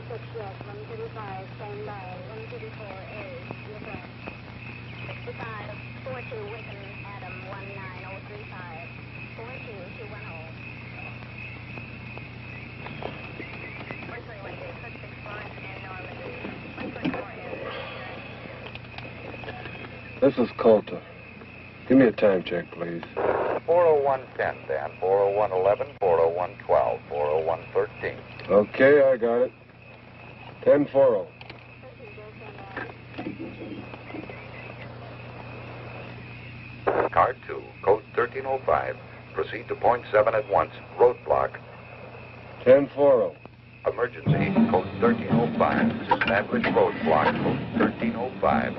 6, yes, 135, stand by, 134A, yes, sir. 65, 42, Wickham, Adam, 19035, 42210. 121, Cook 6, Florence, and Normandy, 124M. This is Coulter. Give me a time check, please. 40110, Dan. 40111, 40112, 40113. Okay, I got it. 10-4. Car 2, code 1305. Proceed to point 7 at once. Roadblock. 10-4. Emergency, code 1305. Establish roadblock, code 1305.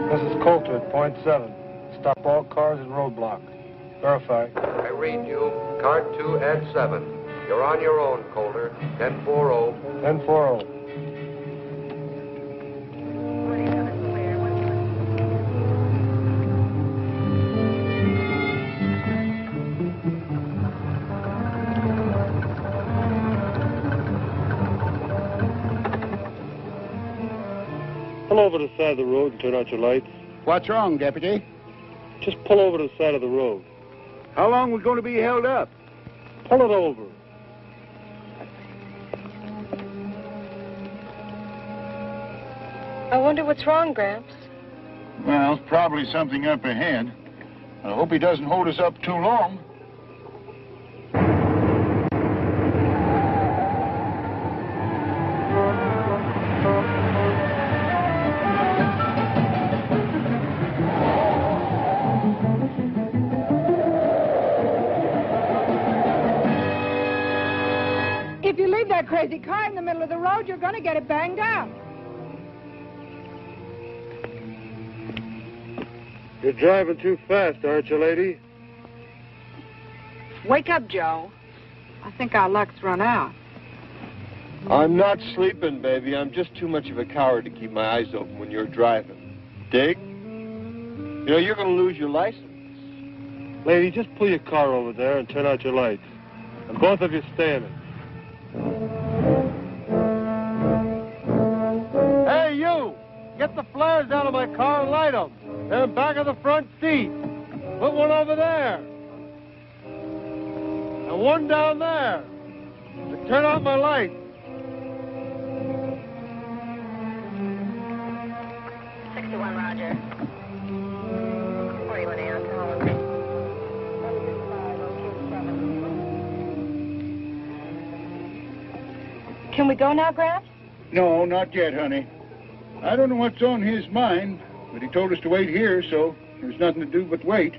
This is Coulter at point 7. Stop all cars and roadblock. Verify. I read you. Car 2 at 7. You're on your own, Coulter. 10-4. 10-4. Pull over to the side of the road and turn out your lights. What's wrong, Deputy? Just pull over to the side of the road. How long we going to be held up? Pull it over. I wonder what's wrong, Gramps. Well, probably something up ahead. I hope he doesn't hold us up too long. If you leave that crazy car in the middle of the road, you're going to get it banged up. You're driving too fast, aren't you, lady? Wake up, Joe. I think our luck's run out. I'm not sleeping, baby. I'm just too much of a coward to keep my eyes open when you're driving. Dig? You know, you're going to lose your license. Lady, just pull your car over there and turn out your lights. And both of you stay in it. Hey, you! Get the flares out of my car and light them. They're in back of the front seat. Put one over there. And one down there. And turn out my lights. Roger. 41 alcohol. Can we go now, Gramps? No, not yet, honey. I don't know what's on his mind, but he told us to wait here, so there's nothing to do but wait.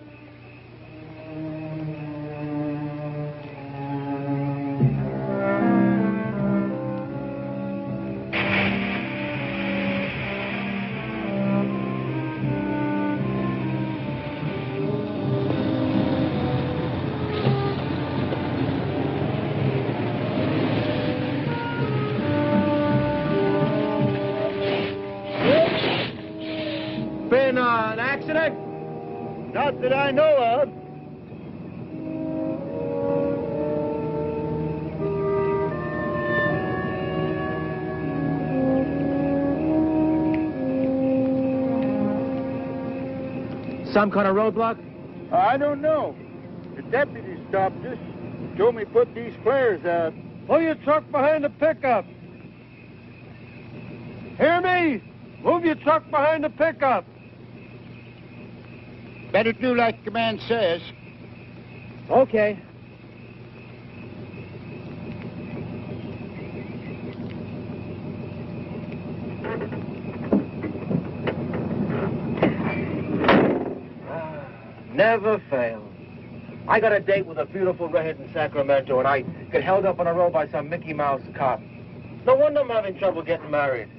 Been an accident? Not that I know of. some kind of roadblock? I don't know. The deputy stopped us. Told me put these flares out. Pull your truck behind the pickup. Hear me? Move your truck behind the pickup. Better do like the man says. Okay. Never fails. I got a date with a beautiful redhead in Sacramento, and I get held up on a road by some Mickey Mouse cop. No wonder I'm having trouble getting married.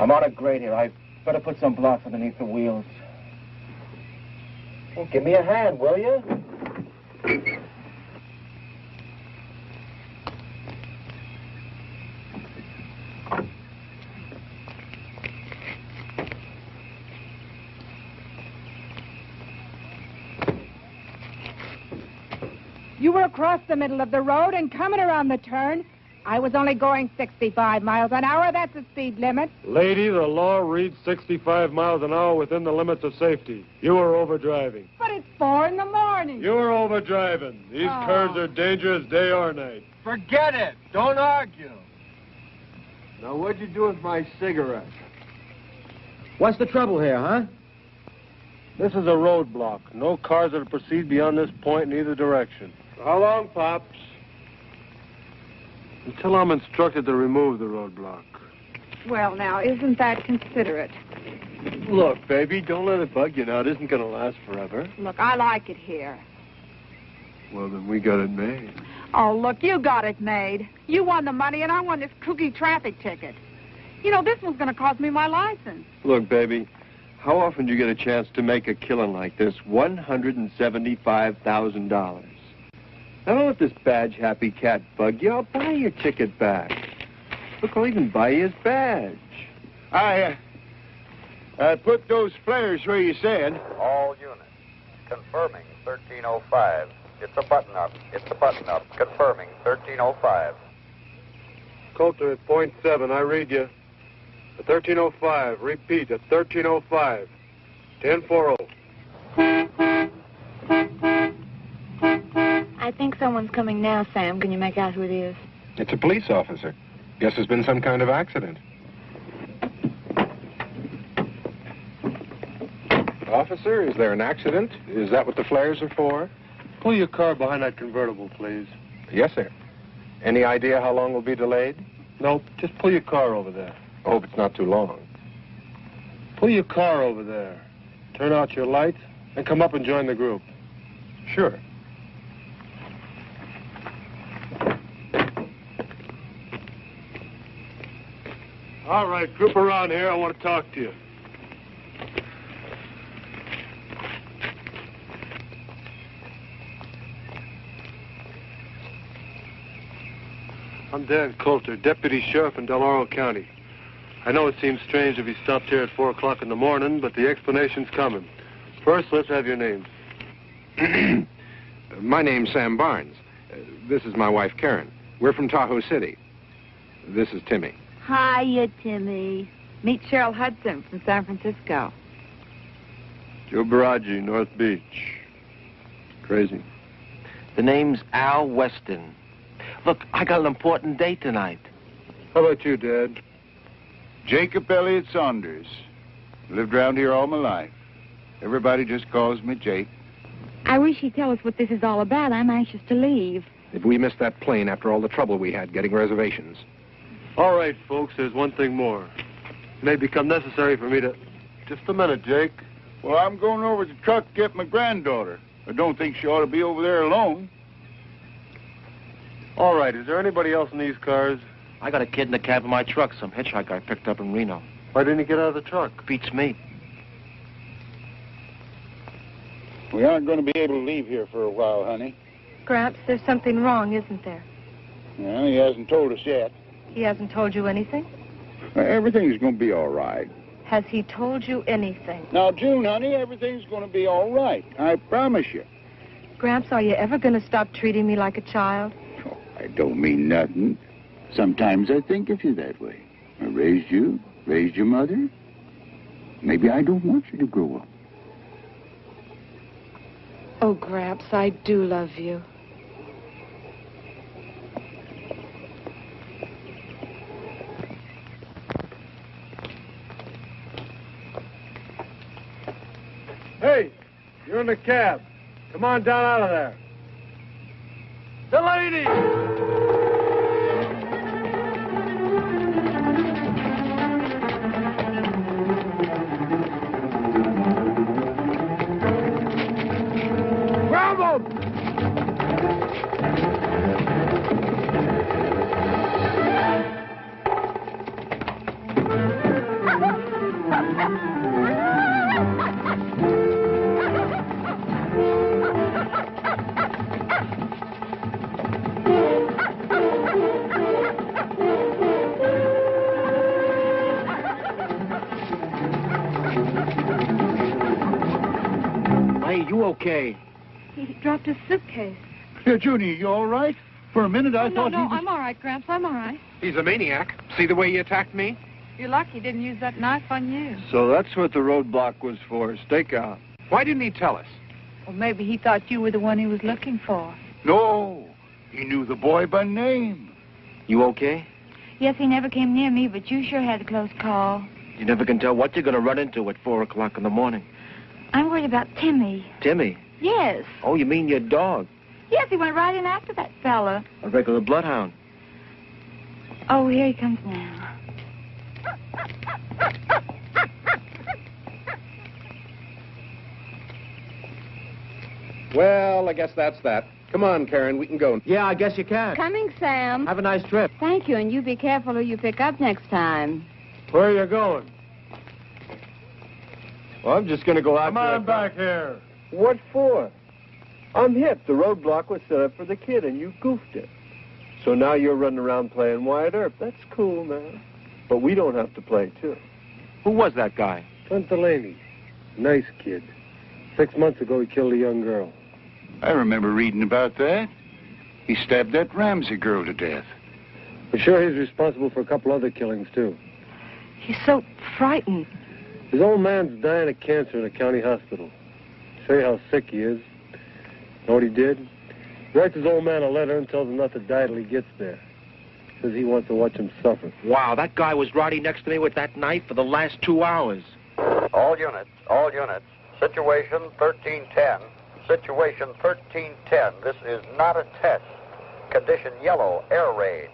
I'm on a grade here. I better put some blocks underneath the wheels. Well, give me a hand, will you? You were across the middle of the road and coming around the turn. I was only going 65 miles an hour. That's the speed limit. Lady, the law reads 65 miles an hour within the limits of safety. You were overdriving. But it's 4 in the morning. You were overdriving. These cars are dangerous day or night. Forget it. Don't argue. Now, what'd you do with my cigarette? What's the trouble here, huh? This is a roadblock. No cars that proceed beyond this point in either direction. How long, Pops? Until I'm instructed to remove the roadblock. Well, now, isn't that considerate? Look, baby, don't let it bug you now. It isn't going to last forever. Look, I like it here. Well, then we got it made. Oh, look, you got it made. You won the money, and I won this kooky traffic ticket. You know, this one's going to cost me my license. Look, baby, how often do you get a chance to make a killing like this? $175,000. Now, don't let this badge-happy cat bug you. I'll buy your ticket back. Look, I'll even buy you his badge. I put those flares where you said. All units. Confirming 1305. It's a button-up. It's a button-up. Confirming 1305. Coulter at .7. I read you. At 1305. Repeat, at 1305. 1040. I think someone's coming now, Sam. Can you make out who it is? It's a police officer. Guess there's been some kind of accident. Officer, is there an accident? Is that what the flares are for? Pull your car behind that convertible, please. Yes, sir. Any idea how long will be delayed? Nope, just pull your car over there. I hope it's not too long. Pull your car over there. Turn out your lights and come up and join the group. Sure. All right, group around here. I want to talk to you. I'm Dan Coulter, Deputy Sheriff in Del Oro County. I know it seems strange if he stopped here at 4 o'clock in the morning, but the explanation's coming. First, let's have your names. My name's Sam Barnes. This is my wife, Karen. We're from Tahoe City. This is Timmy. Hiya, Timmy. Meet Cheryl Hudson from San Francisco. Joe Baraggi, North Beach. Crazy. The name's Al Weston. Look, I got an important date tonight. How about you, Dad? Jacob Elliott Saunders. Lived around here all my life. Everybody just calls me Jake. I wish you'd tell us what this is all about. I'm anxious to leave. If we missed that plane after all the trouble we had getting reservations. All right, folks, there's one thing more. It may become necessary for me to... Just a minute, Jake. Well, I'm going over to the truck to get my granddaughter. I don't think she ought to be over there alone. All right, is there anybody else in these cars? I got a kid in the cab of my truck, some hitchhiker I picked up in Reno. Why didn't he get out of the truck? Beats me. We aren't going to be able to leave here for a while, honey. Gramps, there's something wrong, isn't there? Well, he hasn't told us yet. He hasn't told you anything? Everything's going to be all right. Has he told you anything? Now, June, honey, everything's going to be all right. I promise you. Gramps, are you ever going to stop treating me like a child? Oh, I don't mean nothing. Sometimes I think of you that way. I raised you, raised your mother. Maybe I don't want you to grow up. Oh, Gramps, I do love you. Hey, you're in the cab. Come on down out of there. The lady! Grab him! Hey, you okay? He dropped his suitcase. Junie, you all right? For a minute, I thought No, he was... I'm all right, Gramps. I'm all right. He's a maniac. See the way he attacked me? You're lucky he didn't use that knife on you. So that's what the roadblock was for, stakeout. Why didn't he tell us? Or maybe he thought you were the one he was looking for. No, he knew the boy by name. You okay? Yes, he never came near me, but you sure had a close call. You never can tell what you're going to run into at 4 o'clock in the morning. I'm worried about Timmy. Timmy? Yes. Oh, you mean your dog? Yes, he went right in after that fella. A regular bloodhound. Oh, here he comes now. Well, I guess that's that. Come on, Karen, we can go. Yeah, I guess you can. Coming, Sam. Have a nice trip. Thank you, and you be careful who you pick up next time. Where are you going? Well, I'm just going to go out. Come on back here. What for? I'm hip. The roadblock was set up for the kid, and you goofed it. So now you're running around playing Wyatt Earp. That's cool, man. But we don't have to play, too. Who was that guy? Clint Delaney. Nice kid. 6 months ago, he killed a young girl. I remember reading about that. He stabbed that Ramsey girl to death. For sure, he's responsible for a couple other killings, too. He's so frightened. His old man's dying of cancer in a county hospital. Show you how sick he is. Know what he did? He writes his old man a letter and tells him not to die till he gets there. Says he wants to watch him suffer. Wow, that guy was riding next to me with that knife for the last 2 hours. All units. Situation 1310. Situation 1310. This is not a test. Condition yellow. Air raid.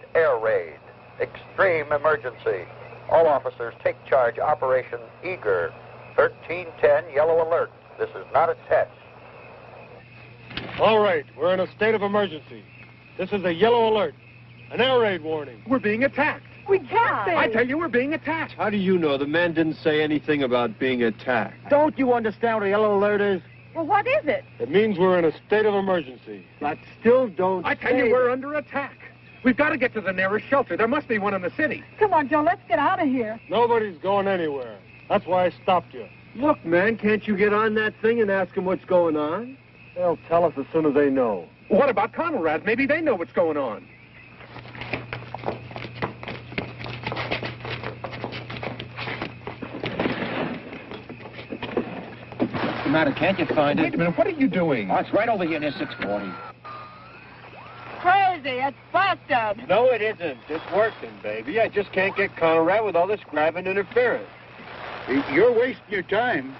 Extreme emergency. All officers take charge. Operation Eager. 1310 yellow alert. This is not a test. All right, we're in a state of emergency. This is a yellow alert. An air raid warning. We're being attacked. We can't. I tell you, we're being attacked. How do you know? The man didn't say anything about being attacked. Don't you understand what a yellow alert is? Well, what is it? It means we're in a state of emergency. But still don't I tell you, we're under attack. We've got to get to the nearest shelter. There must be one in the city. Come on, Joe, let's get out of here. Nobody's going anywhere. That's why I stopped you. Look, man, can't you get on that thing and ask him what's going on? They'll tell us as soon as they know. What about Conrad? Maybe they know what's going on. What's the matter? Can't you find Wait a minute, what are you doing? Oh, it's right over here near 640. Crazy, it's busted. No, it isn't. It's working, baby. I just can't get Conrad with all this grabbing interference. You're wasting your time.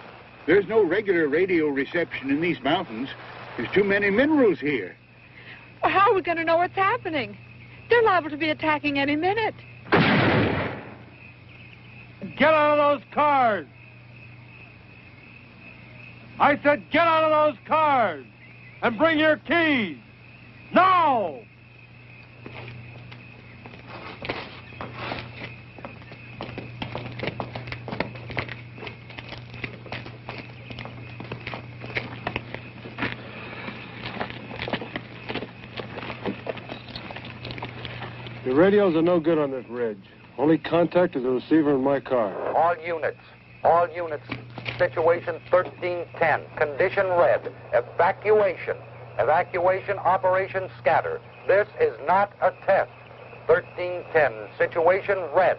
There's no regular radio reception in these mountains. There's too many minerals here. Well, how are we going to know what's happening? They're liable to be attacking any minute. Get out of those cars! I said get out of those cars! And bring your keys! Now! The radios are no good on this ridge. Only contact is the receiver in my car. All units. All units, situation 1310, condition red, evacuation. Evacuation, operation scatter. This is not a test. 1310, situation red.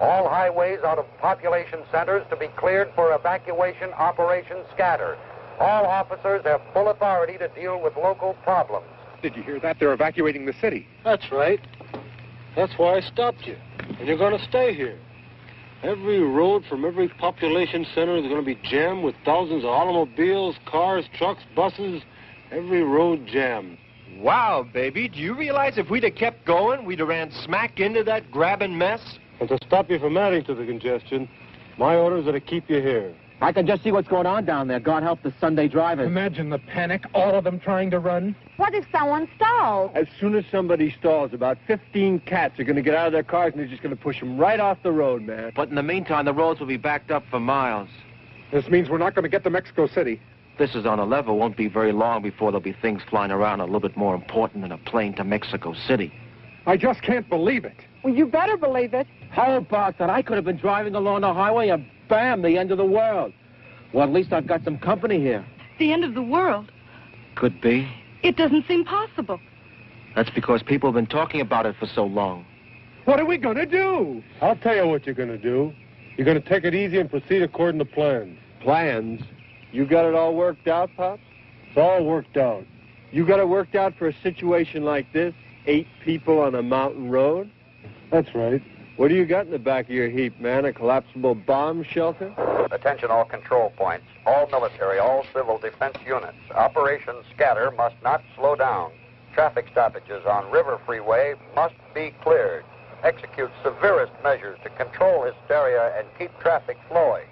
All highways out of population centers to be cleared for evacuation, operation scatter. All officers have full authority to deal with local problems. Did you hear that? They're evacuating the city. That's right. That's why I stopped you. And you're going to stay here. Every road from every population center is going to be jammed with thousands of automobiles, cars, trucks, buses. Every road jammed. Wow, baby, do you realize if we'd have kept going, we'd have ran smack into that grabbing mess? And to stop you from adding to the congestion, my orders are to keep you here. I can just see what's going on down there. God help the Sunday drivers. Imagine the panic, all of them trying to run. What if someone stalls? As soon as somebody stalls, about 15 cats are going to get out of their cars and they're just going to push them right off the road, man. But in the meantime, the roads will be backed up for miles. This means we're not going to get to Mexico City. This is on a level. Won't be very long before there'll be things flying around a little bit more important than a plane to Mexico City. I just can't believe it. Well, you better believe it. How about that? I could have been driving along the highway and bam, the end of the world. Well, at least I've got some company here. The end of the world? Could be. It doesn't seem possible. That's because people have been talking about it for so long. What are we going to do? I'll tell you what you're going to do. You're going to take it easy and proceed according to plans. Plans? You got it all worked out, Pops? It's all worked out. You got it worked out for a situation like this? 8 people on a mountain road? That's right. What do you got in the back of your heap, man? A collapsible bomb shelter? Attention all control points, all military, all civil defense units. Operation Scatter must not slow down. Traffic stoppages on River Freeway must be cleared. Execute severest measures to control hysteria and keep traffic flowing.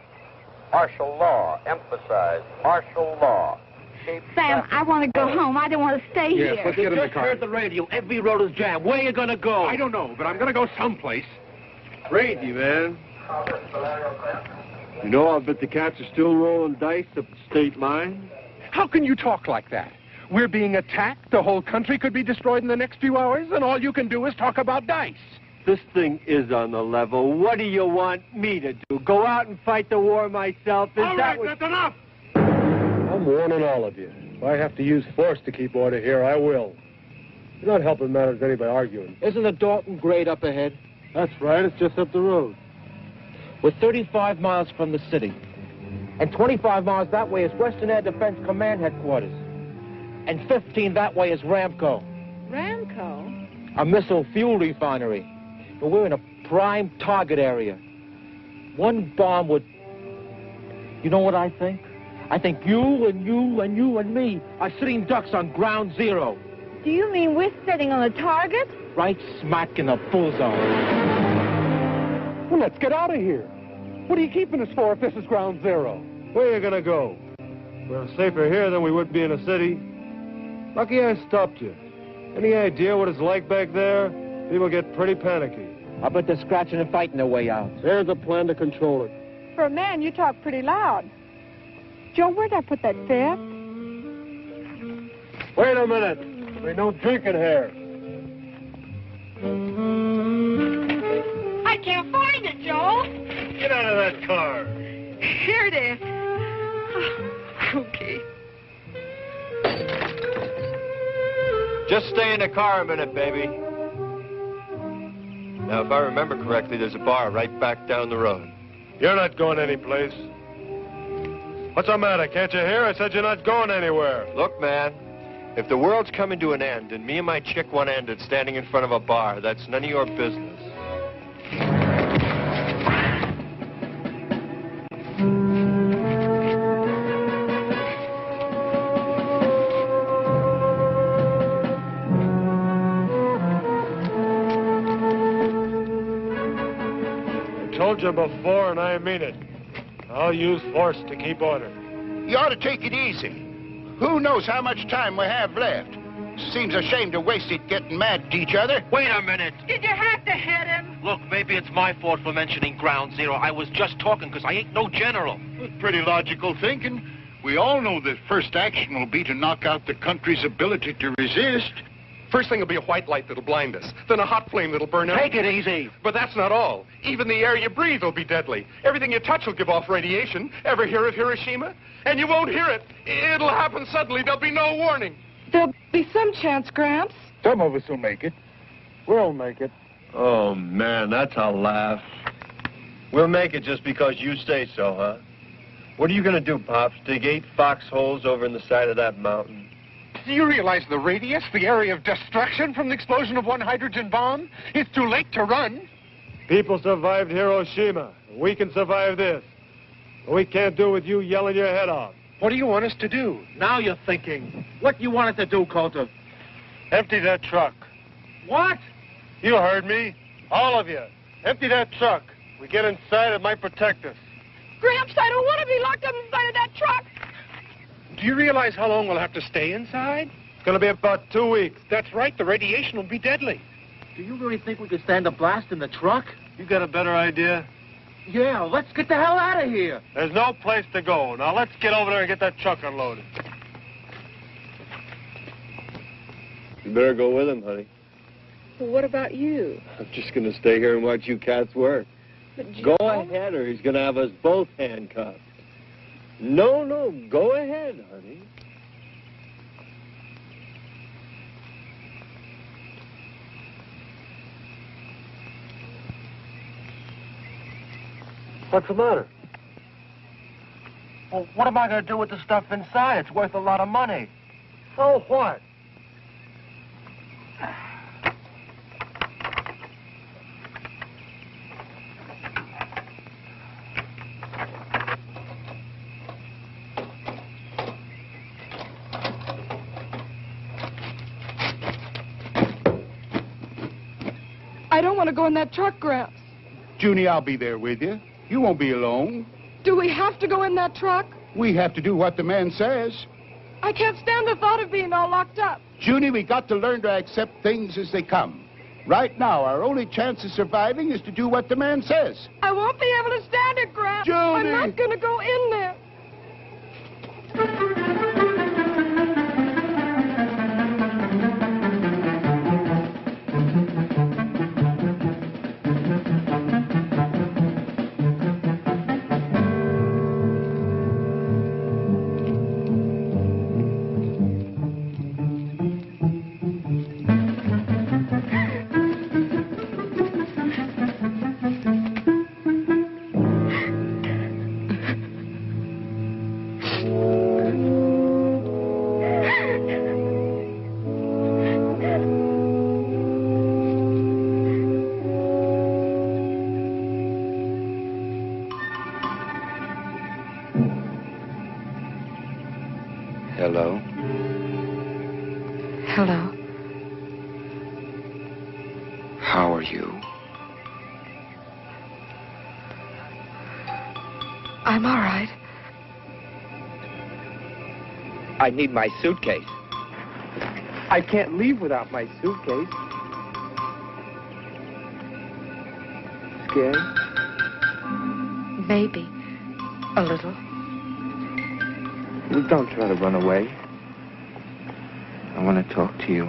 Martial law, emphasize martial law. Keep Sam, traffic I want to go flowing. home. I don't want to stay Yes, here. let's get in the Just car. heard the radio. Every road is jammed. Where are you going to go? I don't know, but I'm going to go someplace. Crazy, man. You know, I'll bet the cats are still rolling dice up the state line. How can you talk like that? We're being attacked. The whole country could be destroyed in the next few hours, and all you can do is talk about dice. This thing is on the level. What do you want me to do? Go out and fight the war myself? Is All that right, what... that's enough. I'm warning all of you. If I have to use force to keep order here, I will. You're not helping matters any by arguing. Isn't the Dalton grade up ahead? That's right. It's just up the road. We're 35 miles from the city. And 25 miles that way is Western Air Defense Command Headquarters. And 15 that way is Ramco, Ramco? a missile fuel refinery. But we're in a prime target area. One bomb would... You know what I think? I think you and you and you and me are sitting ducks on ground zero. Do you mean we're sitting on a target? Right smack in the bullseye. Well, let's get out of here. What are you keeping us for if this is ground zero? Where are you going to go? We're safer here than we would be in a city. Lucky I stopped you. Any idea what it's like back there? People get pretty panicky. I bet they're scratching and fighting their way out. There's a plan to control it. For a man, you talk pretty loud. Joe, where'd I put that fifth? Wait a minute. There's no drinking here. I can't find it, Joel. Get out of that car. Here it is. Okay. Just stay in the car a minute, baby. Now, if I remember correctly, there's a bar right back down the road. You're not going anyplace. What's the matter? Can't you hear? I said you're not going anywhere. Look, man, if the world's coming to an end and me and my chick want to end it standing in front of a bar, that's none of your business. I told you before, and I mean it. I'll use force to keep order. You ought to take it easy. Who knows how much time we have left? Seems a shame to waste it getting mad at each other. Wait a minute. Did you have to hit him? Look, maybe it's my fault for mentioning ground zero. I was just talking because I ain't no general. Pretty logical thinking. We all know that first action will be to knock out the country's ability to resist. First thing will be a white light that'll blind us. Then a hot flame that'll burn out. Take it easy. But that's not all. Even the air you breathe will be deadly. Everything you touch will give off radiation. Ever hear of Hiroshima? And you won't hear it. It'll happen suddenly. There'll be no warning. There'll be some chance, Gramps. Some of us will make it. We'll make it. Oh, man, that's a laugh. We'll make it just because you say so, huh? What are you going to do, Pops? Dig 8 foxholes over in the side of that mountain? Do you realize the radius, the area of destruction from the explosion of one hydrogen bomb? It's too late to run. People survived Hiroshima. We can survive this. But we can't do it with you yelling your head off. What do you want us to do? Now you're thinking. What you wanted to do, Coulter? Empty that truck. What? You heard me. All of you. Empty that truck. We get inside, it might protect us. Gramps, I don't want to be locked up inside of that truck. Do you realize how long we'll have to stay inside? It's going to be about 2 weeks. That's right. The radiation will be deadly. Do you really think we could stand a blast in the truck? You got a better idea? Yeah, let's get the hell out of here. There's no place to go. Now let's get over there and get that truck unloaded. You better go with him, honey. Well, what about you? I'm just going to stay here and watch you cats work. But Go ahead, or he's going to have us both handcuffed. No, go ahead, honey. What's the matter? Well, what am I going to do with the stuff inside? It's worth a lot of money. So what? I don't want to go in that truck, Gramps. Junie, I'll be there with you. You won't be alone. Do we have to go in that truck? We have to do what the man says. I can't stand the thought of being all locked up. Junie, we got to learn to accept things as they come. Right now, our only chance of surviving is to do what the man says. I won't be able to stand it, Gramps. Junie! I'm not going to go in there. Hello? Hello. How are you? I'm all right. I need my suitcase. I can't leave without my suitcase. Scared? Maybe. A little. Well, don't try to run away. I want to talk to you.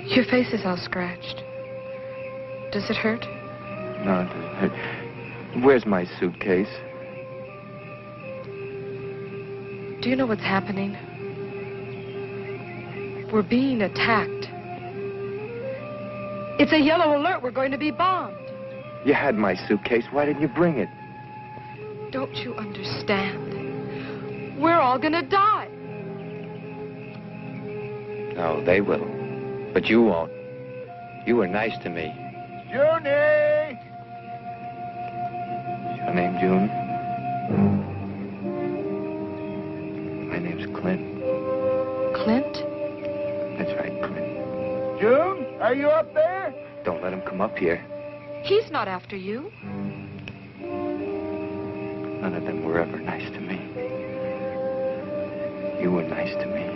Your face is all scratched. Does it hurt? No, it doesn't hurt. Where's my suitcase? Do you know what's happening? We're being attacked. It's a yellow alert. We're going to be bombed. You had my suitcase. Why didn't you bring it? Don't you understand? We're all going to die. No, they will. But you won't. You were nice to me. Junie! Your name June? My name's Clint. Clint? That's right, Clint. June, are you up there? Don't let him come up here. He's not after you. None of them were ever nice to me. You were nice to me.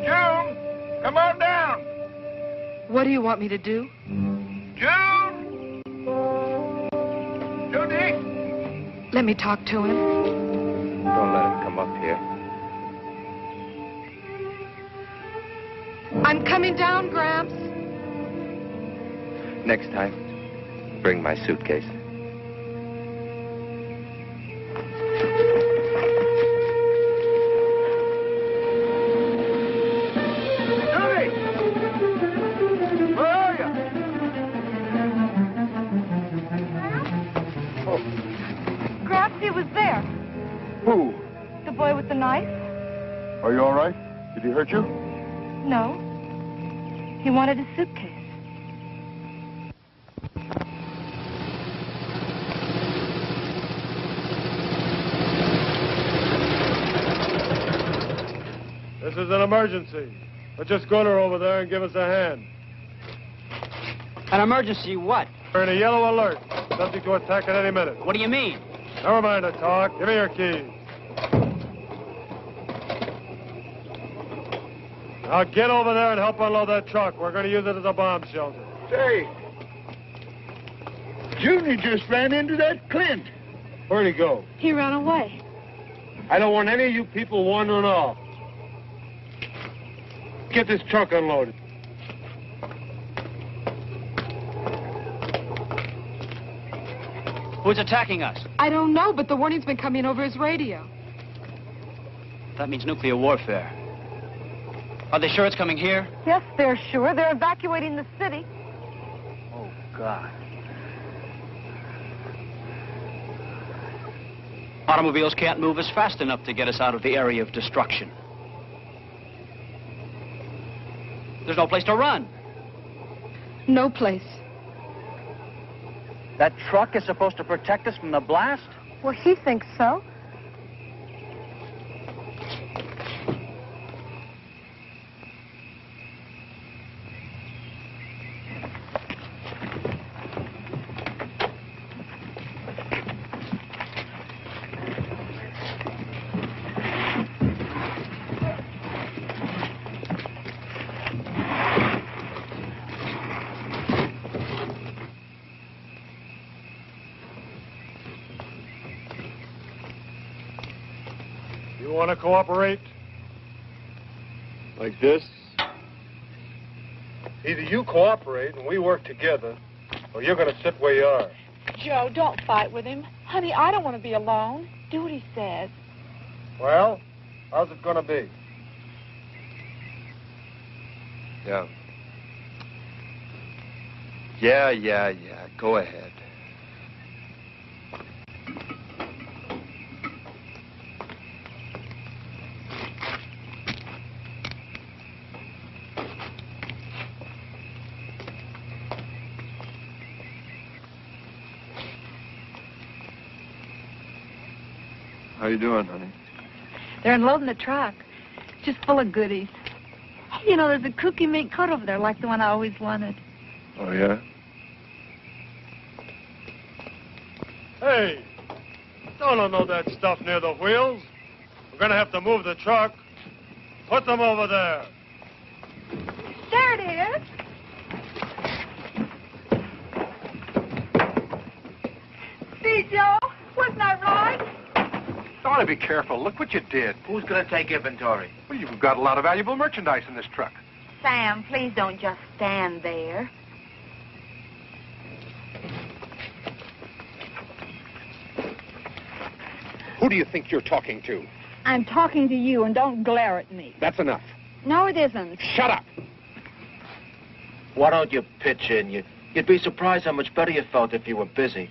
June, come on down. What do you want me to do? June! Junie! Let me talk to him. Don't let him come come up here. I'm coming down, Gramps. Next time, bring my suitcase. Johnny! Where are you? Gramps, he was there. Who? The boy with the knife? Are you all right? Did he hurt you? No. He wanted a suitcase. This is an emergency. Let's just go to her over there and give us a hand. An emergency what? We're in a yellow alert. Subject to attack at any minute. What do you mean? Never mind the talk. Give me your keys. Now get over there and help unload that truck. We're going to use it as a bomb shelter. Say, Junior just ran into that Clint. Where'd he go? He ran away. I don't want any of you people wandering off. Get this truck unloaded. Who's attacking us? I don't know, but the warning's been coming over his radio. That means nuclear warfare. Are they sure it's coming here? Yes, they're sure. They're evacuating the city. Oh, God. Automobiles can't move us fast enough to get us out of the area of destruction. There's no place to run. No place. That truck is supposed to protect us from the blast? Well, he thinks so. You want to cooperate? Like this? Either you cooperate and we work together, or you're going to sit where you are. Joe, don't fight with him. Honey, I don't want to be alone. Do what he says. Well, how's it going to be? Yeah. Yeah. Go ahead. How you doing, honey? They're unloading the truck. It's just full of goodies. You know, there's a kooky mink coat over there like the one I always wanted. Oh, yeah? Hey, don't unload that stuff near the wheels. We're going to have to move the truck. Put them over there. There it is. See, Joe? Wasn't I right? Ought to be careful. Look what you did. Who's going to take inventory? Well, you've got a lot of valuable merchandise in this truck. Sam, please don't just stand there. Who do you think you're talking to? I'm talking to you, and don't glare at me. That's enough. No, it isn't. Shut up. Why don't you pitch in? You'd be surprised how much better you felt if you were busy.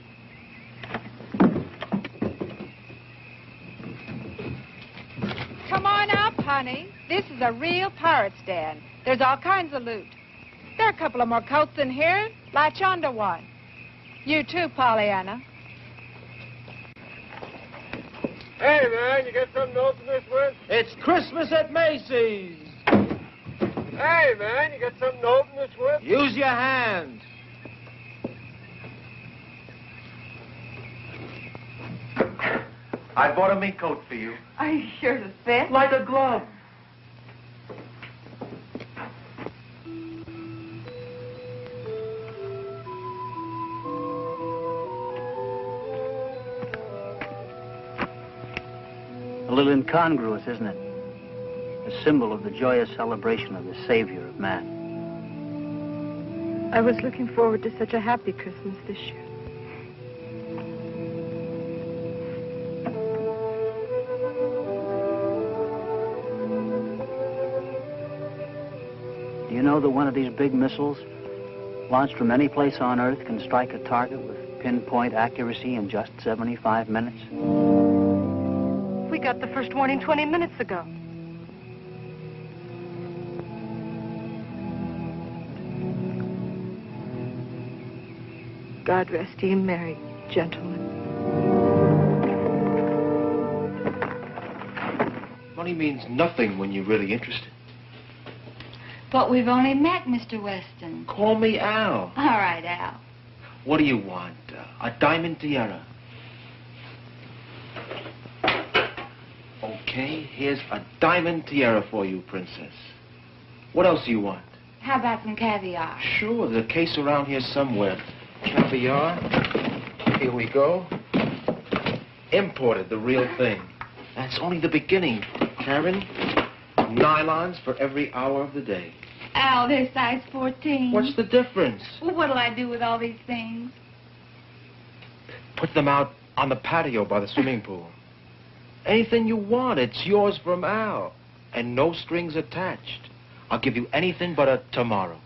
Come on up, honey. This is a real pirate stand. There's all kinds of loot. There are a couple of more coats in here. Latch onto one. You too, Pollyanna. Hey, man, you got something to open this with? It's Christmas at Macy's. Hey, man, you got something to open this with? Use your hand. I bought a mink coat for you. Are you sure to fit? Like a glove. little incongruous, isn't it? A symbol of the joyous celebration of the Savior of man. I was looking forward to such a happy Christmas this year. Do you know that one of these big missiles, launched from any place on Earth, can strike a target with pinpoint accuracy in just 75 minutes? We got the first warning 20 minutes ago. God rest ye merry gentlemen. Money means nothing when you're really interested. But we've only met, Mr. Weston. Call me Al. All right, Al. What do you want? A diamond tiara. Okay, here's a diamond tiara for you, Princess. What else do you want? How about some caviar? Sure, there's a case around here somewhere. Caviar. Here we go. Imported, the real thing. That's only the beginning, Karen. Nylons for every hour of the day. Al, they're size 14. What's the difference? Well, what'll I do with all these things? Put them out on the patio by the swimming pool. Anything you want, it's yours from Al. And no strings attached. I'll give you anything but a tomorrow.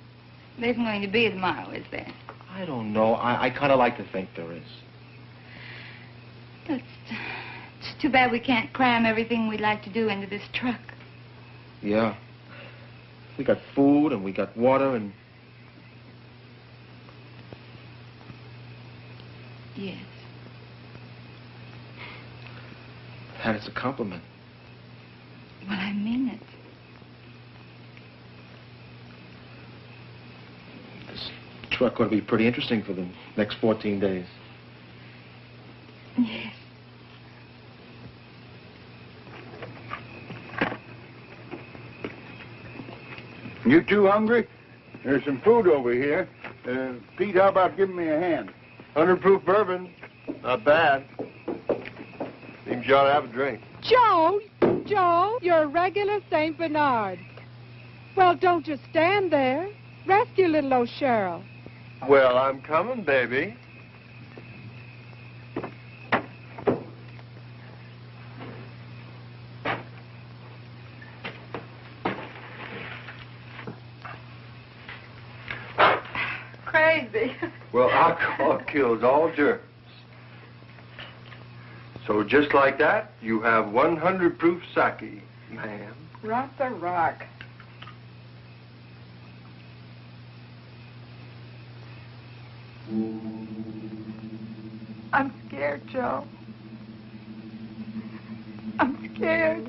There isn't going to be a tomorrow, is there? I don't know. I kind of like to think there is. It's too bad we can't cram everything we'd like to do into this truck. Yeah. We got food and we got water and... Yes. And it's a compliment. Well, I mean it. This truck ought to be pretty interesting for the next 14 days. Yes. You two hungry? There's some food over here. Pete, how about giving me a hand? 100 proof bourbon. Not bad. Seems you ought to have a drink. Joe, you're a regular St. Bernard. Well, don't just stand there. Rescue little old Cheryl. Well, I'm coming, baby. Crazy. Well, alcohol kills all germs. So just like that, you have 100 proof sake, ma'am. Rock the rock. I'm scared, Joe. I'm scared.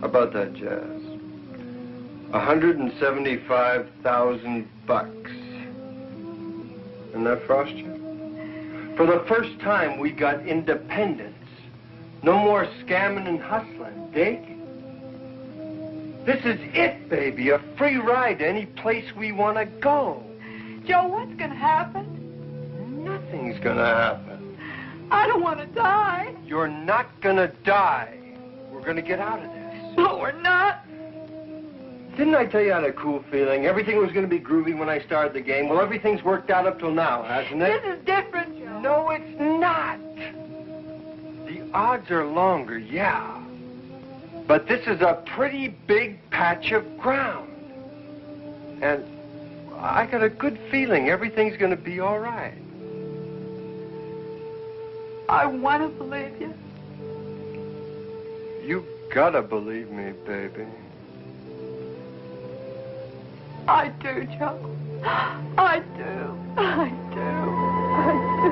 How about that, Jazz? 175,000 bucks. Isn't that frost you? For the first time, we got independence. No more scamming and hustling, dig? This is it, baby. A free ride to any place we want to go. Joe, what's going to happen? Nothing's going to happen. I don't want to die. You're not going to die. We're going to get out of this. No, we're not. Didn't I tell you I had a cool feeling? Everything was going to be groovy when I started the game. Well, everything's worked out up till now, hasn't it? This is different, Joe. No, it's not. The odds are longer, yeah. But this is a pretty big patch of ground. And I got a good feeling everything's going to be all right. I want to believe you. You gotta believe me, baby. I do, Joe. I do. I do. I do.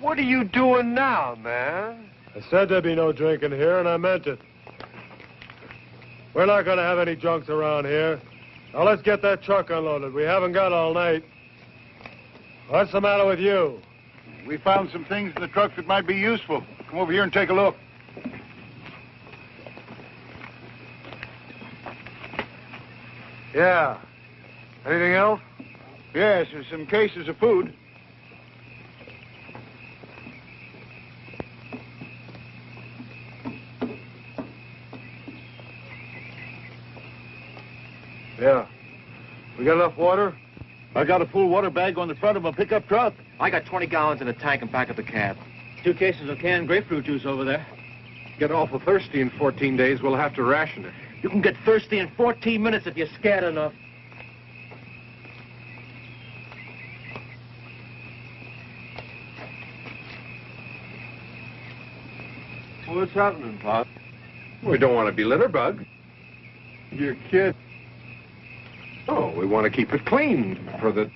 What are you doing now, man? I said there'd be no drinking here, and I meant it. We're not going to have any drunks around here. Now, let's get that truck unloaded. We haven't got all night. What's the matter with you? We found some things in the truck that might be useful. Come over here and take a look. Yeah. Anything else? Yes, there's some cases of food. Yeah. We got enough water? I got a full water bag on the front of a pickup truck. I got 20 gallons in a tank and back of the cab. 2 cases of canned grapefruit juice over there. Get awful thirsty in 14 days, we'll have to ration it. You can get thirsty in 14 minutes if you're scared enough. What's happening, Pop? We don't want to be litterbug. Your kid. Oh, we want to keep it clean for the...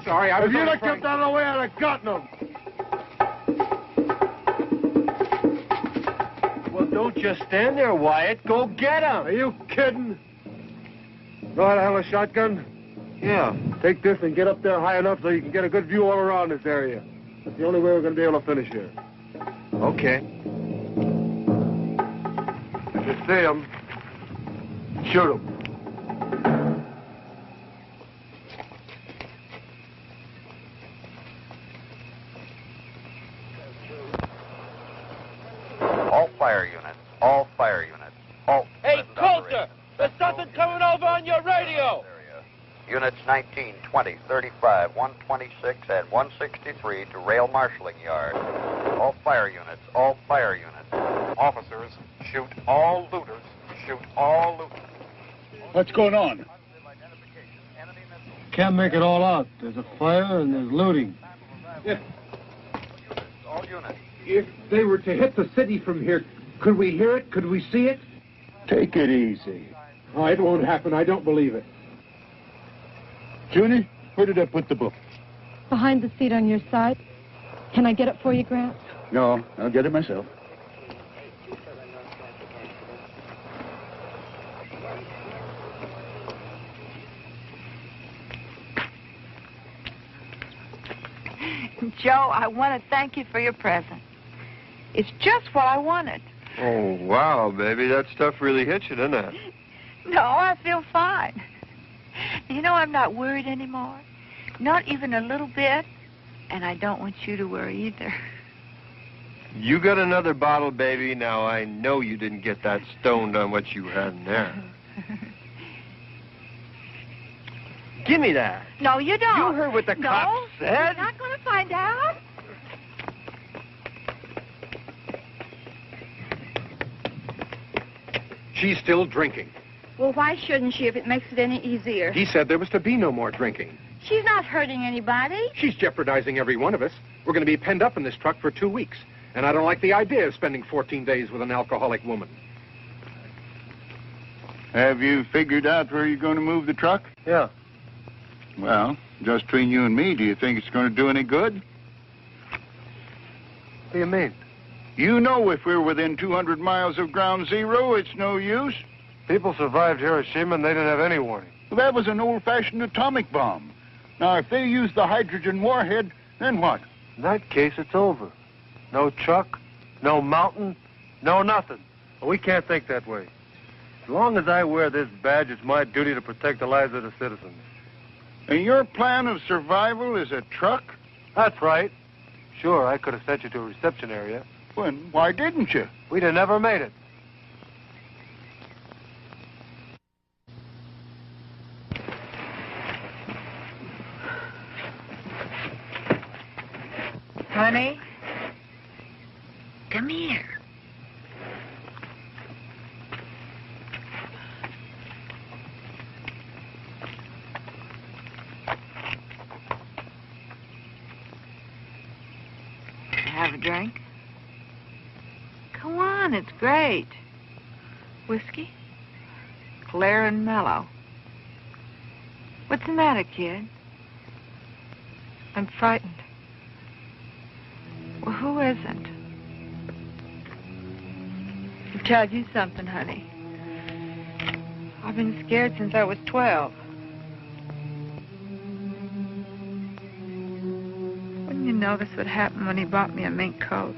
Sorry, I was If you'd have trying... kept out of the way, I'd have gotten them. Well, don't just stand there, Wyatt. Go get him. Are you kidding? Know how to handle a shotgun? Yeah. Take this and get up there high enough so you can get a good view all around this area. That's the only way we're going to be able to finish here. Okay. If you see them, shoot them. All fire units. All fire units. Halt. Hey, Coulter! There's something coming over on your radio! Units 19, 20, 35, 126, and 163 to rail marshalling yard. All fire units. All fire units. Officers, shoot all looters. Shoot all looters. What's going on? Can't make it all out. There's a fire and there's looting. All units. If they were to hit the city from here, could we hear it? Could we see it? Take it easy. Oh, it won't happen. I don't believe it. Junie, where did I put the book? Behind the seat on your side. Can I get it for you, Grant? No, I'll get it myself. Joe, I want to thank you for your present. It's just what I wanted. Oh, wow, baby. That stuff really hits you, doesn't it? No, I feel fine. You know, I'm not worried anymore. Not even a little bit. And I don't want you to worry either. You got another bottle, baby. Now, I know you didn't get that stoned on what you had in there. Give me that. No, you don't. You heard what the cop said. You're not going to find out. She's still drinking. Well, why shouldn't she if it makes it any easier? He said there was to be no more drinking. She's not hurting anybody. She's jeopardizing every one of us. We're going to be penned up in this truck for 2 weeks. And I don't like the idea of spending 14 days with an alcoholic woman. Have you figured out where you're going to move the truck? Yeah. Well, just between you and me, do you think it's going to do any good? What do you mean? You know if we're within 200 miles of ground zero, it's no use. People survived Hiroshima and they didn't have any warning. Well, that was an old-fashioned atomic bomb. Now, if they use the hydrogen warhead, then what? In that case, it's over. No truck, no mountain, no nothing. We can't think that way. As long as I wear this badge, it's my duty to protect the lives of the citizens. And your plan of survival is a truck? That's right. Sure, I could have sent you to a reception area. Well, why didn't you? We'd have never made it. Honey, come here. a drink? Come on, it's great. Whiskey? Clear and mellow. What's the matter, kid? I'm frightened. Well, who isn't? I'll tell you something, honey. I've been scared since I was 12. Wouldn't you know this would happen when he bought me a mink coat?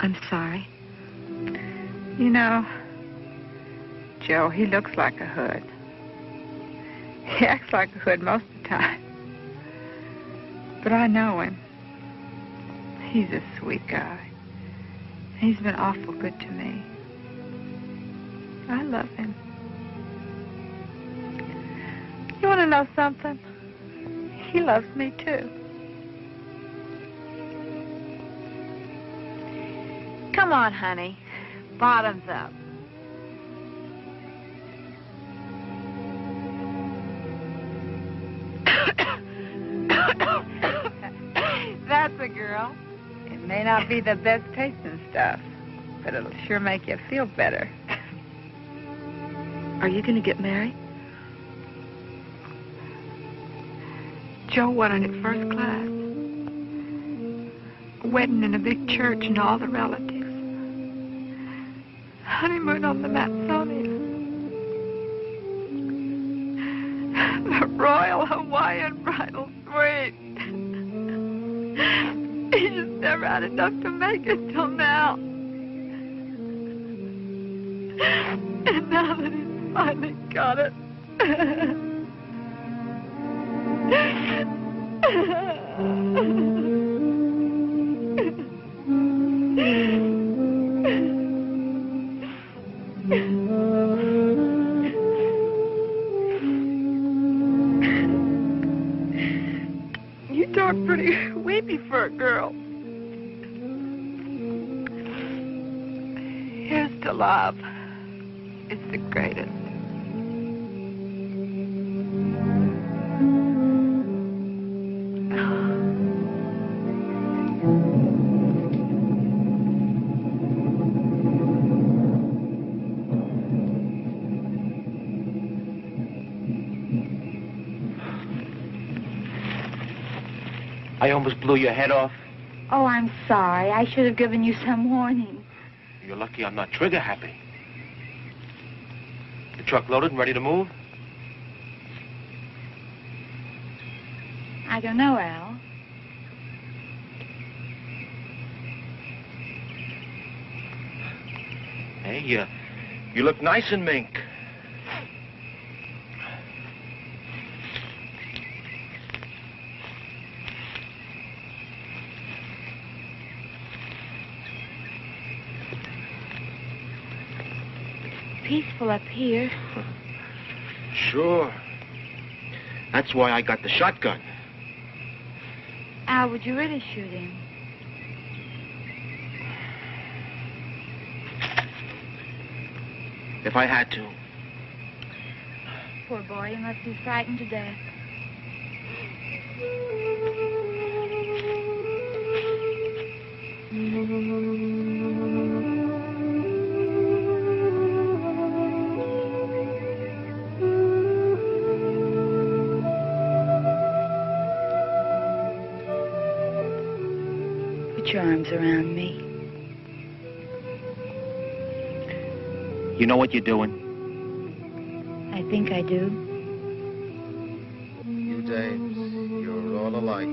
I'm sorry. You know, Joe, he looks like a hood. He acts like a hood most of the time. But I know him. He's a sweet guy. He's been awful good to me. I love him. You want to know something? He loves me, too. Come on, honey. Bottoms up. That's a girl. It may not be the best tasting stuff, but it'll sure make you feel better. Are you going to get married? Joe wanted it first class. A wedding in a big church and all the relatives. Honeymoon on the Matsonia. The Royal Hawaiian Bridal Suite. He just never had enough to make it till now. And now that he's finally got it. You talk pretty weepy for a girl. Here's to love. It's the greatest. I almost blew your head off. Oh, I'm sorry. I should have given you some warning. You're lucky I'm not trigger happy. The truck loaded and ready to move? I don't know, Al. Hey, you look nice in mink. Peaceful up here. Sure. That's why I got the shotgun. Al, would you really shoot him? If I had to. Poor boy, he must be frightened to death. Put your arms around me. You know what you're doing? I think I do. You dames, you're all alike.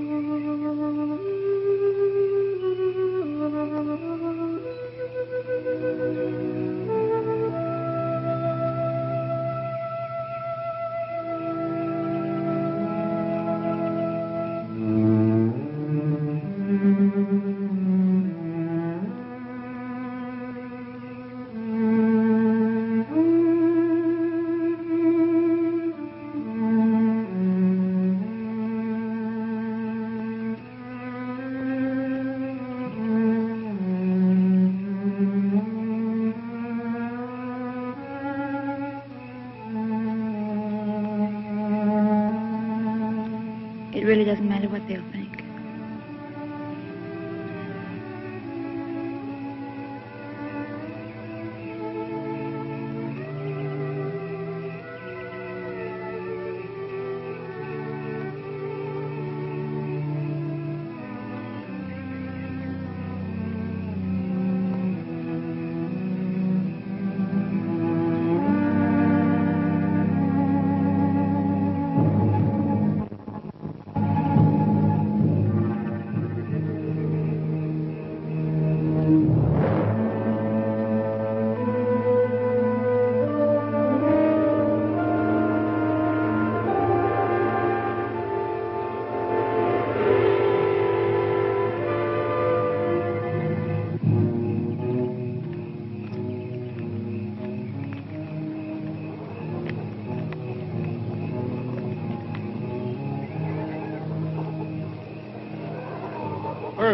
It really doesn't matter what they'll think.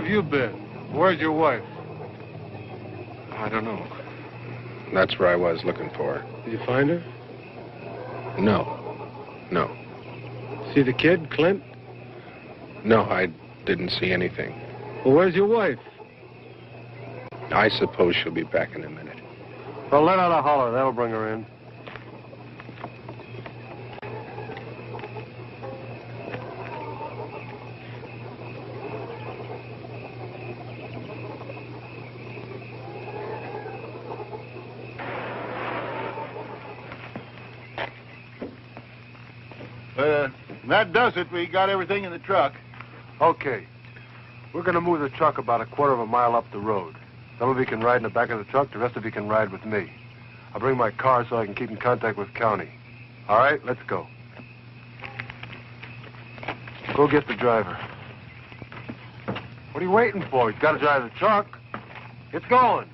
have you been? Where's your wife? I don't know. That's where I was looking for her. Did you find her? No. See the kid, Clint? No, I didn't see anything. Well, where's your wife? I suppose she'll be back in a minute. Well, let out a holler. That'll bring her in. That does it. We got everything in the truck. Okay. We're going to move the truck about a quarter of a mile up the road. Some of you can ride in the back of the truck. The rest of you can ride with me. I'll bring my car so I can keep in contact with county. All right, let's go. Go get the driver. What are you waiting for? He's got to drive the truck. It's going.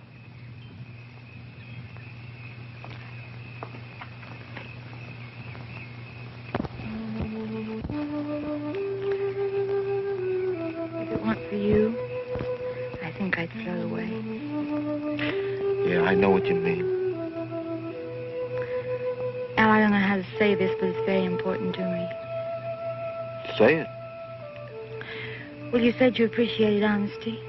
If it weren't for you, I think I'd float away. Yeah, I know what you mean. Al, I don't know how to say this, but it's very important to me. Say it. Well, you said you appreciated honesty.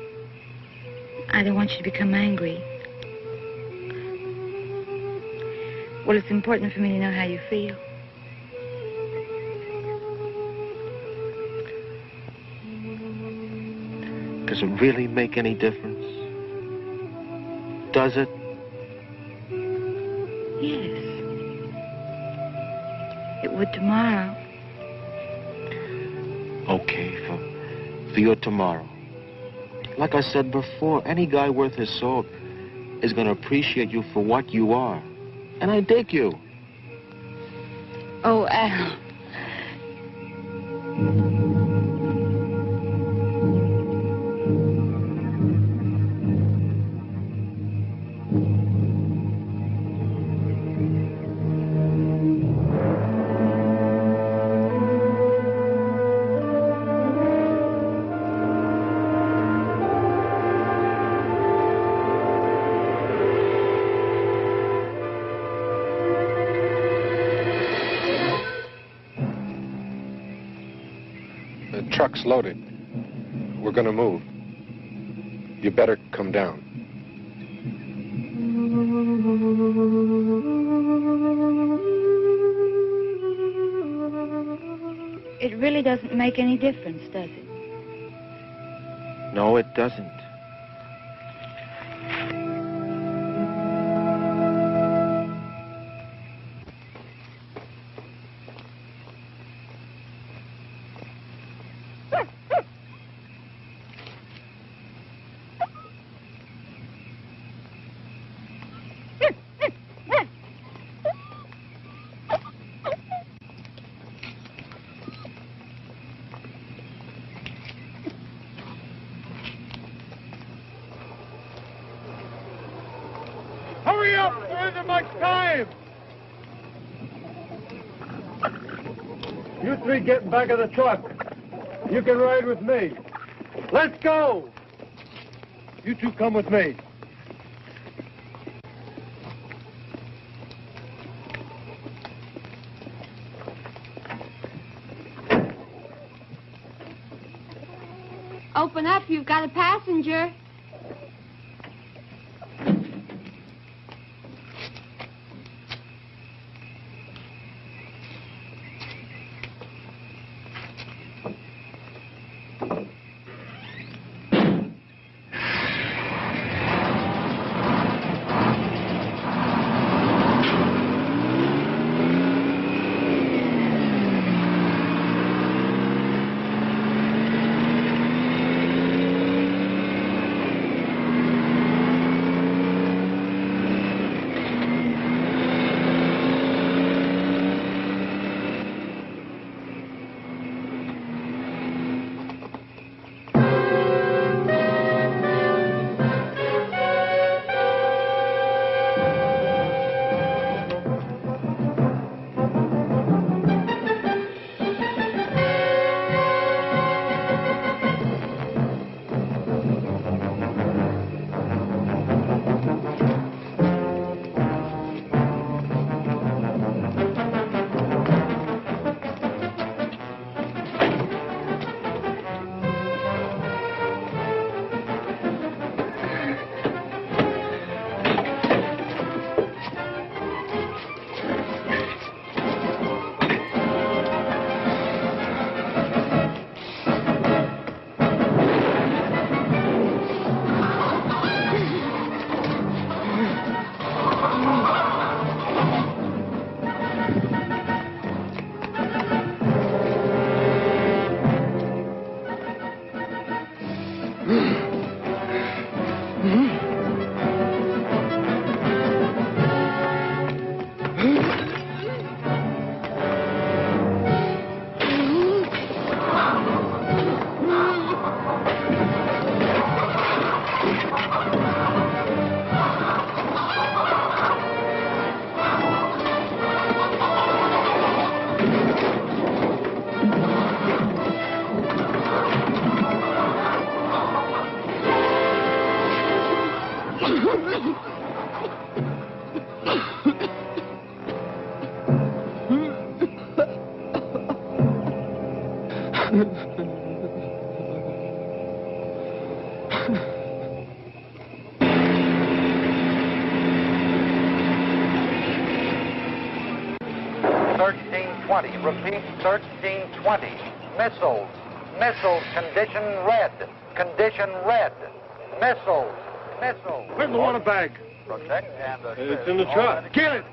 I don't want you to become angry. Well, it's important for me to know how you feel. Does it really make any difference? Does it? Yes. It would tomorrow. Okay, for your tomorrow. Like I said before, any guy worth his salt is going to appreciate you for what you are. And I dig you. Oh, Al. The truck's loaded. We're going to move. You better come down. It really doesn't make any difference, does it? No, it doesn't. Hurry up! There isn't much time! You three get in back of the truck. You can ride with me. Let's go! You two come with me. Open up, you've got a passenger. Repeat, 1320. Missiles. Missiles. Condition red. Condition red. Missiles. Missiles. Where's the water bag? Protect and assist. It's in the truck. Get it.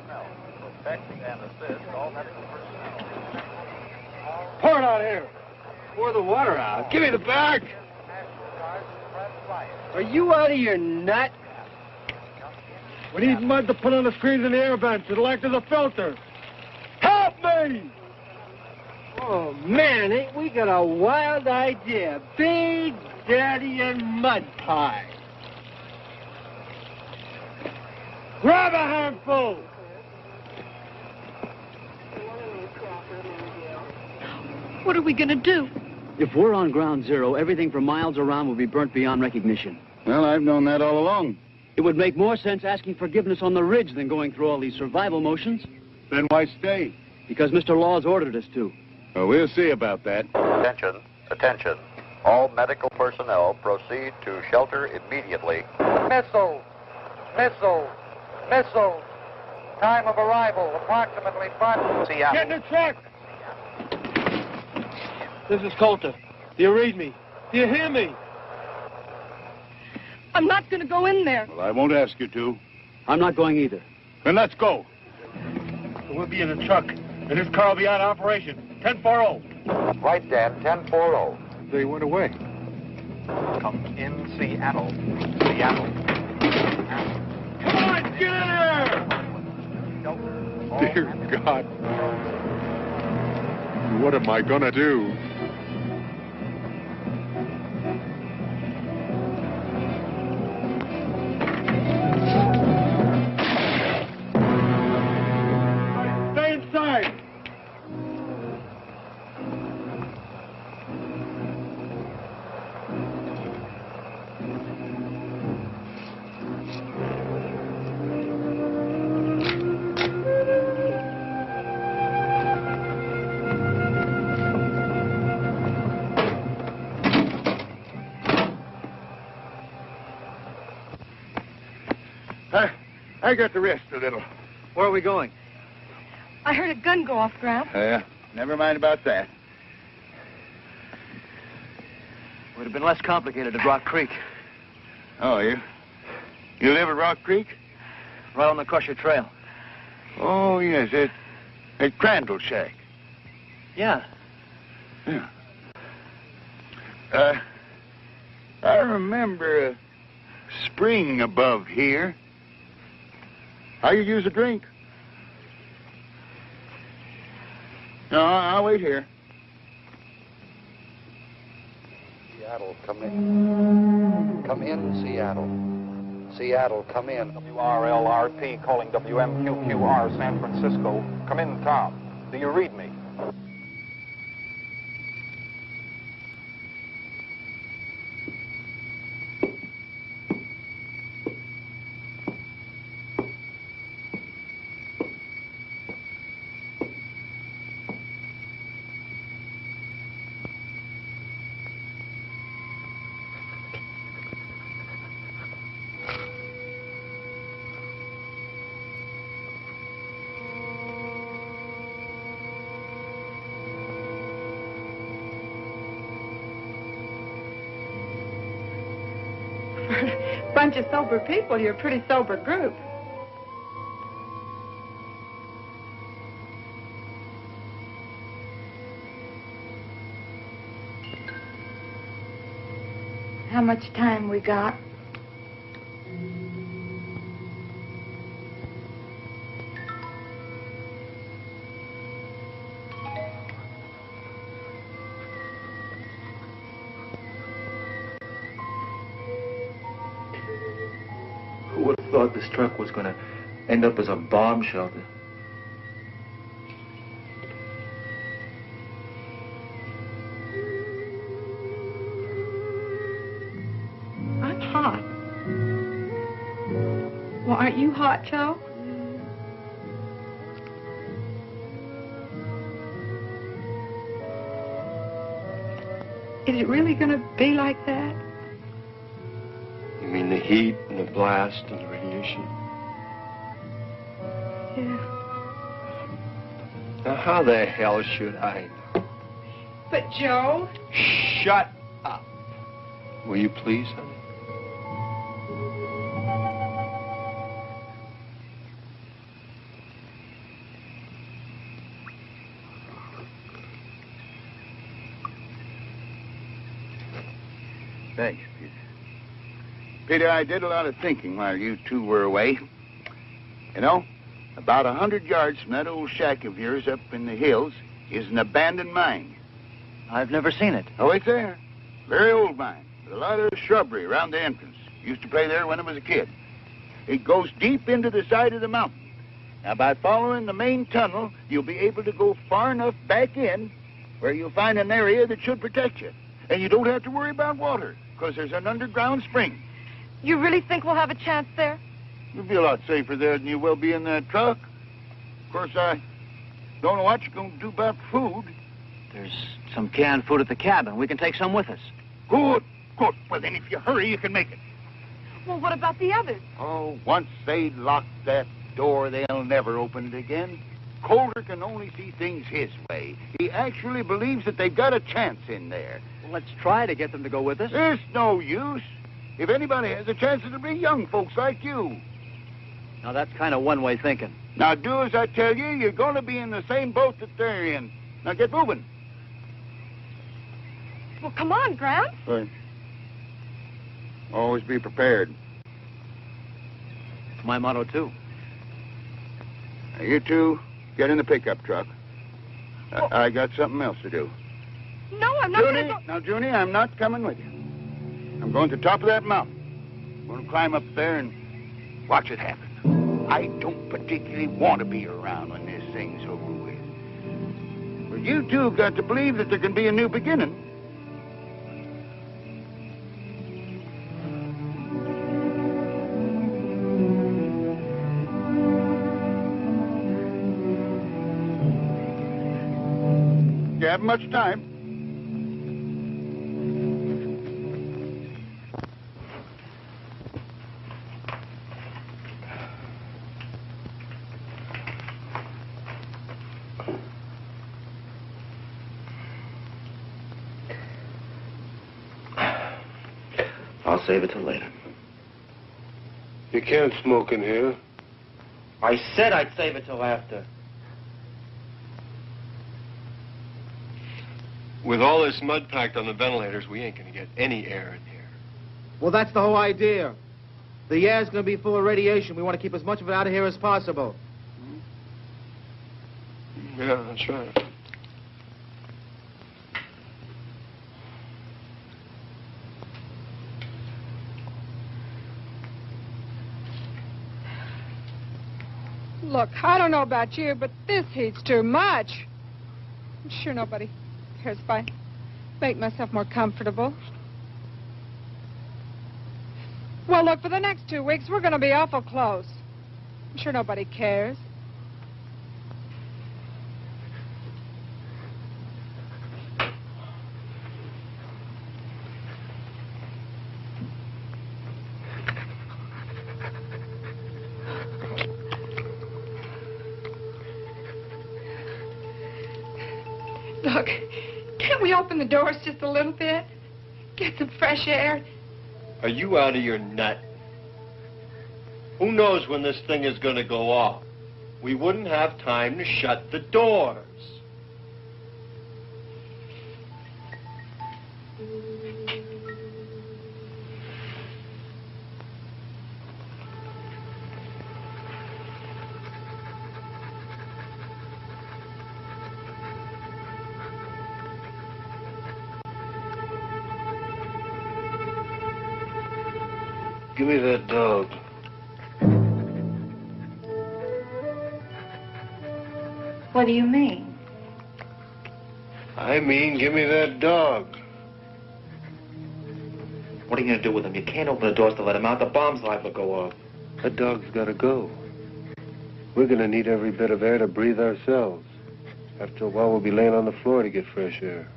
Protect and assist all medical personnel. Pour it out here. Pour the water out. Give me the bag. Are you out of your nut? We need mud to put on the screens in the air vents. It'll act as a filter. Help me! Oh, man, ain't we got a wild idea. Big Daddy and mud pie. Grab a handful! What are we going to do? If we're on ground zero, everything for miles around will be burnt beyond recognition. Well, I've known that all along. It would make more sense asking forgiveness on the ridge than going through all these survival motions. Then why stay? Because Mr. Law's ordered us to. Oh, we'll see about that. Attention, attention. All medical personnel proceed to shelter immediately. Missiles, missiles, missiles. Time of arrival, approximately 5 Seattle. Get in the truck! This is Coulter. Do you read me? Do you hear me? I'm not going to go in there. Well, I won't ask you to. I'm not going either. Then let's go. We'll be in the truck, and this car will be out of operation. 10-4-0. Right, Dan, 10-4-0. They went away. Come in Seattle. Seattle. Come on, get in here! Dear God. What am I gonna do? Stay inside! I got to rest a little. Where are we going? I heard a gun go off, Gramp. Never mind about that. Would have been less complicated at Rock Creek. Oh, you live at Rock Creek? Right on the Crusher Trail. Oh, yes, at Crandall Shack. Yeah. Yeah. I remember a spring above here. How you use a drink? No, I'll wait here. Seattle, come in. Come in, Seattle. Seattle, come in. WRLRP calling WMQQR San Francisco. Come in, Tom. Do you read me? Bunch of sober people, you're a pretty sober group. How much time we got? Who would have thought this truck was going to end up as a bomb shelter? I'm hot. Well, aren't you hot, Joe? Is it really going to be like that? You mean the heat and the blast and the radiation? Yeah. Now, how the hell should I know? But, Joe... Shut up. Will you please, honey? Thanks, Peter. Peter, I did a lot of thinking while you two were away. You know, about 100 yards from that old shack of yours up in the hills is an abandoned mine. I've never seen it. Oh, it's there. Very old mine. With a lot of shrubbery around the entrance. Used to play there when I was a kid. It goes deep into the side of the mountain. Now, by following the main tunnel, you'll be able to go far enough back in where you'll find an area that should protect you. And you don't have to worry about water, because there's an underground spring. You really think we'll have a chance there? You'll be a lot safer there than you will be in that truck. Of course, I don't know what you're going to do about food. There's some canned food at the cabin. We can take some with us. Good, good. Well, then, if you hurry, you can make it. Well, what about the others? Oh, once they lock that door, they'll never open it again. Coulter can only see things his way. He actually believes that they've got a chance in there. Well, let's try to get them to go with us. There's no use. If anybody has a chance, it'll be young folks like you. Now, that's kind of one-way thinking. Now, do as I tell you. You're going to be in the same boat that they're in. Now, get moving. Well, come on, Grant. Right. Always be prepared. It's my motto, too. Now, you two, get in the pickup truck. I got something else to do. No, I'm not going to go... Now, Junie, I'm not coming with you. I'm going to the top of that mountain. I'm going to climb up there and watch it happen. I don't particularly want to be around when this thing's over with. But you two have got to believe that there can be a new beginning. You haven't much time. I'll save it till later. You can't smoke in here. I said I'd save it till after. With all this mud packed on the ventilators, we ain't gonna get any air in here. Well, that's the whole idea. The air's going to be full of radiation. We want to keep as much of it out of here as possible. Yeah, that's right. Look, I don't know about you, but this heat's too much. I'm sure nobody cares if I make myself more comfortable. Well, look, for the next 2 weeks, we're going to be awful close. I'm sure nobody cares. Look, can't we open the doors just a little bit? Get some fresh air? Are you out of your nut? Who knows when this thing is going to go off? We wouldn't have time to shut the doors. Give me that dog. What do you mean? I mean, give me that dog. What are you going to do with him? You can't open the doors to let him out. The bomb's liable to go off. That dog's got to go. We're going to need every bit of air to breathe ourselves. After a while, we'll be laying on the floor to get fresh air.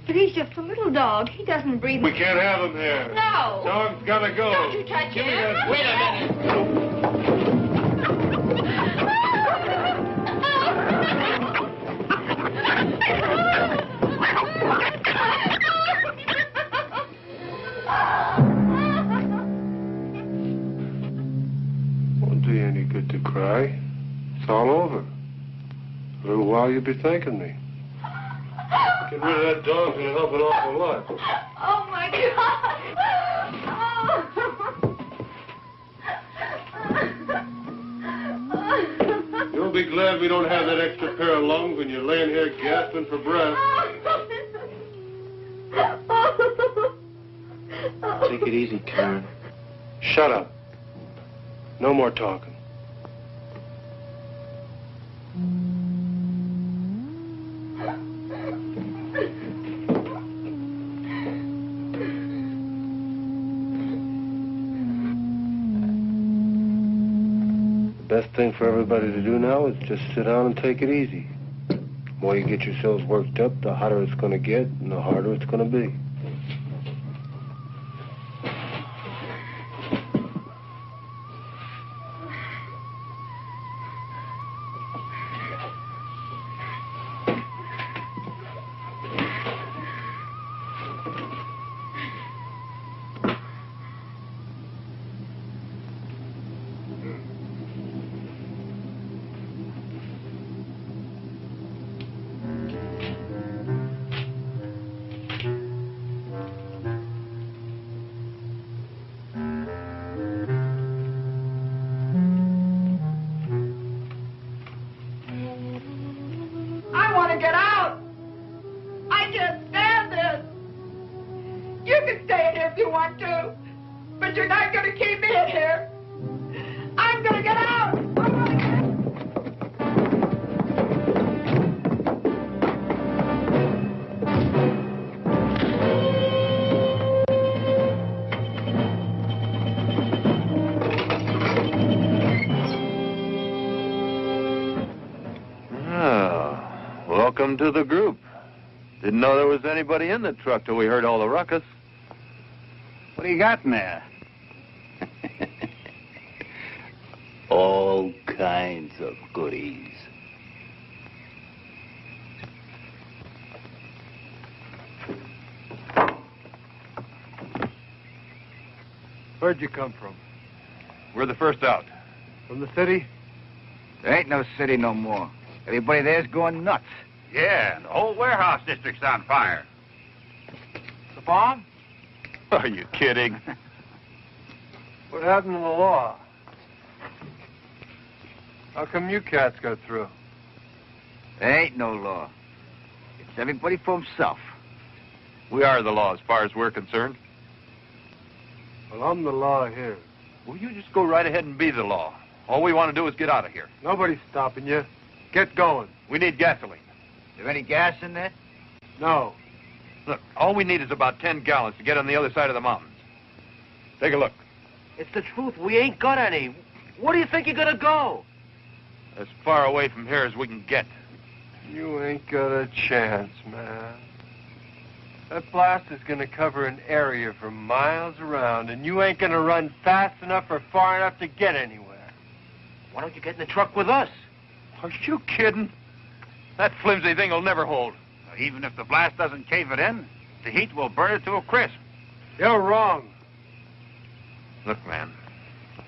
But he's just a little dog. He doesn't breathe. We can't have him here. No. Dog's got to go. Don't you touch Give me him. that. Wait a minute. Won't do you any good to cry. It's all over. A little while you'll be thanking me. Get rid of that dog's gonna help an awful lot. Oh, my God. You'll be glad we don't have that extra pair of lungs when you're laying here gasping for breath. Take it easy, Karen. Shut up. No more talking. The best thing for everybody to do now is just sit down and take it easy. The more you get yourselves worked up, the hotter it's going to get and the harder it's going to be. I want to get out. I can't stand this. You can stay in here if you want to, but you're not going to keep me in here. I'm going to get out. Welcome to the group. Didn't know there was anybody in the truck till we heard all the ruckus. What do you got in there? All kinds of goodies. Where'd you come from? We're the first out. From the city? There ain't no city no more. Everybody there's going nuts. Yeah, the whole warehouse district's on fire. The bomb? Are you kidding? What happened to the law? How come you cats got through? There ain't no law. It's everybody for himself. We are the law as far as we're concerned. Well, I'm the law here. Well, you just go right ahead and be the law. All we want to do is get out of here. Nobody's stopping you. Get going. We need gasoline. There any gas in there? No. Look, all we need is about 10 gallons to get on the other side of the mountains. Take a look. It's the truth. We ain't got any. Where do you think you're gonna go? As far away from here as we can get. You ain't got a chance, man. That blast is gonna cover an area for miles around, and you ain't gonna run fast enough or far enough to get anywhere. Why don't you get in the truck with us? Are you kidding? That flimsy thing will never hold. Even if the blast doesn't cave it in, the heat will burn it to a crisp. You're wrong. Look, man,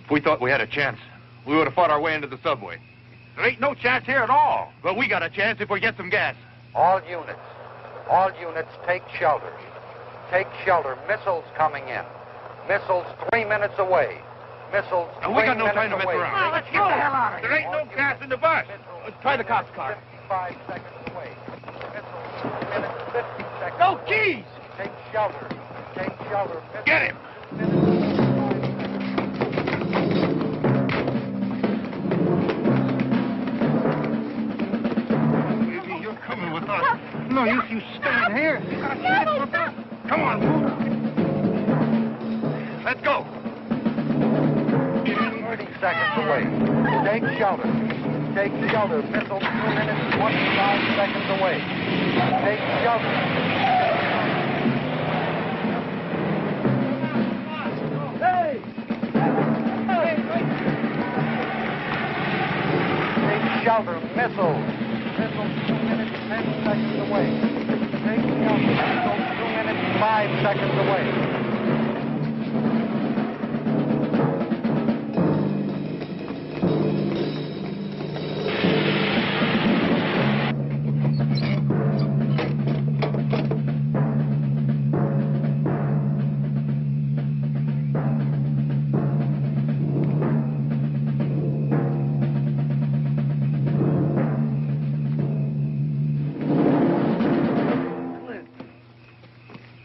if we thought we had a chance, we would have fought our way into the subway. There ain't no chance here at all. But we got a chance if we get some gas. All units, take shelter. Take shelter. Missiles coming in. Missiles 3 minutes away. Missiles 3 we got no minutes time to mess away. around. Well, let's get the hell out of here. There ain't no gas in the bus. Let's try the cop's car. 55 seconds away. Missiles 2 minutes, 50 seconds No away. keys! Take shelter. Take shelter. Get him. Baby, you're coming with us. No use you staying here. You gotta see it for a bit. Come on, move. Let's go. seconds away. Take shelter. Take shelter. Missile 2 minutes, 25 seconds away. Take shelter. Hey! Take shelter. Missile. Missile 2 minutes, 10 seconds away. Take shelter. Missile 2 minutes, 5 seconds away.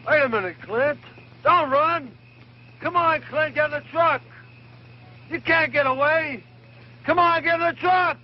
Wait a minute, Clint. Don't run. Come on, Clint, get in the truck. You can't get away. Come on, get in the truck.